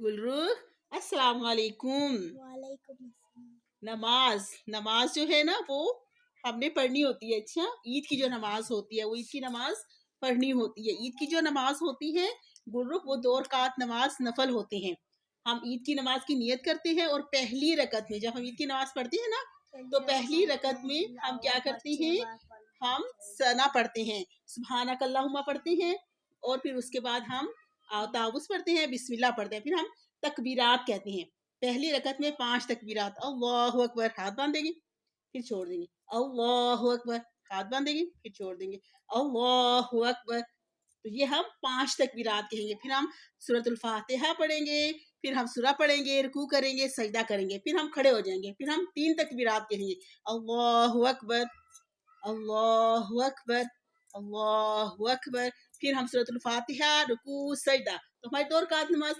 गुलरूख, अस्सलाम वालेकुम। वालेकुम अस्सलाम। नमाज जो है ना वो हमने पढ़नी होती है। अच्छा, ईद की जो नमाज होती है वो ईद की नमाज पढ़नी होती है। ईद की जो नमाज होती है गुलरूख, वो 2 रकात नमाज नफल होते हैं। हम ईद की नमाज की नियत करते हैं और पहली रकत में जब हम ईद की नमाज पढ़ते हैं ना, तो पहली रकत में हम क्या करते हैं, हम सना पढ़ते हैं, सुब्हानक अल्लाहुम्मा पढ़ते हैं, और फिर उसके बाद हम तावुज़ पढ़ते हैं, बिस्मिल्लाह पढ़ते हैं, फिर हम तकबीरात कहते हैं। पहली रकत में 5 तकबीरात, अल्लाहु अकबर, हाथ बांधेंगे, फिर छोड़ देंगे, अल्लाहु अकबर, हाथ बांधेंगे, फिर छोड़ देंगे, अल्लाहु अकबर। तो ये हम 5 तकबीरात कहेंगे। फिर हम सूरतुल फातिहा पढ़ेंगे, फिर हम सूरा पढ़ेंगे, रुकू करेंगे, सजदा करेंगे, फिर हम खड़े हो जाएंगे, फिर हम 3 तकबीरात कहेंगे, अल्लाहु अकबर, अल्लाहु अकबर, अल्लाहु अकबर। फिर हम सूरतुल फातिहा, रुकू, सजदा। तो हमारी 2 रकात नमाज